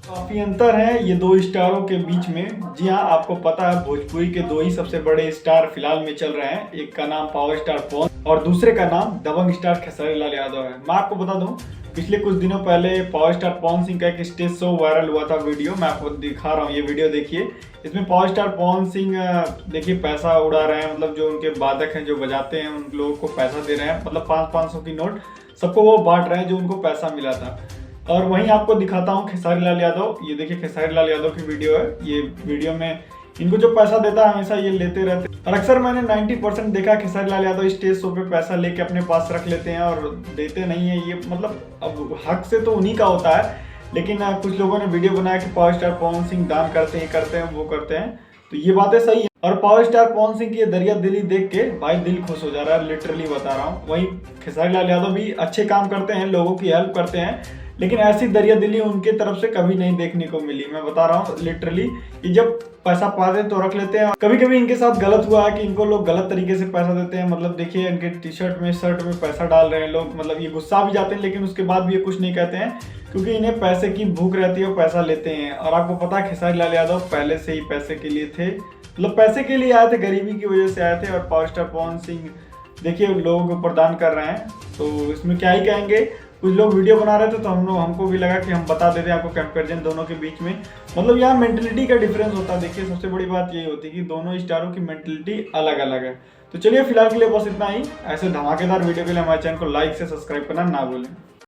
काफी अंतर है ये दो स्टारों के बीच में। जी हाँ, आपको पता है भोजपुरी के दो ही सबसे बड़े स्टार फिलहाल में चल रहे हैं। एक का नाम पावर स्टार पवन और दूसरे का नाम दबंग स्टार खेसारी लाल यादव है। मैं आपको बता दूं, पिछले कुछ दिनों पहले पावर स्टार पवन सिंह का एक स्टेज शो वायरल हुआ था वीडियो। मैं आपको दिखा रहा हूँ, ये वीडियो देखिए। इसमें पावर स्टार पवन सिंह देखिए पैसा उड़ा रहे हैं, मतलब जो उनके वादक हैं जो बजाते हैं उन लोगों को पैसा दे रहे हैं, मतलब 500-500 की नोट सबको वो बांट रहे हैं जो उनको पैसा मिला था। और वहीं आपको दिखाता हूँ खेसारी लाल यादव। ये देखिए खेसारी लाल यादव की वीडियो है। ये वीडियो में इनको जो पैसा देता है हमेशा ये लेते रहते हैं, और अक्सर मैंने 90% देखा खेसारी लाल यादव स्टेज शो पे पैसा लेके अपने पास रख लेते हैं और देते नहीं है। ये मतलब अब हक से तो उन्हीं का होता है, लेकिन कुछ लोगों ने वीडियो बनाया कि पावर स्टार पवन सिंह दान करते हैं वो करते हैं, तो ये बातें सही है। और पावर स्टार पवन सिंह की ये दरिया दिली देख के भाई दिल खुश हो जा रहा है, लिटरली बता रहा हूँ। वहीं खेसारी लाल यादव भी अच्छे काम करते हैं, लोगों की हेल्प करते हैं, लेकिन ऐसी दरिया दिली उनके तरफ से कभी नहीं देखने को मिली। मैं बता रहा हूँ लिटरली, कि जब पैसा पाते तो रख लेते हैं। कभी कभी इनके साथ गलत हुआ है कि इनको लोग गलत तरीके से पैसा देते हैं, मतलब देखिए इनके टी शर्ट में शर्ट में पैसा डाल रहे हैं लोग, मतलब ये गुस्सा भी जाते हैं लेकिन उसके बाद भी ये कुछ नहीं कहते हैं, क्योंकि इन्हें पैसे की भूख रहती है, वो पैसा लेते हैं। और आपको पता है खेसारी लाल यादव पहले से ही पैसे के लिए थे, मतलब पैसे के लिए आए थे, गरीबी की वजह से आए थे। और पावर स्टार पवन सिंह देखिए लोगों को प्रदान कर रहे हैं, तो इसमें क्या ही कहेंगे। कुछ लोग वीडियो बना रहे थे तो हमको भी लगा कि हम बता देते हैं आपको कंपैरिजन दोनों के बीच में, मतलब यहाँ मेंटलिटी का डिफरेंस होता है। देखिए सबसे बड़ी बात यही होती है कि दोनों स्टारों की मेंटलिटी अलग अलग है। तो चलिए फिलहाल के लिए बस इतना ही। ऐसे धमाकेदार वीडियो के लिए हमारे चैनल को लाइक से सब्सक्राइब करना ना भूलें।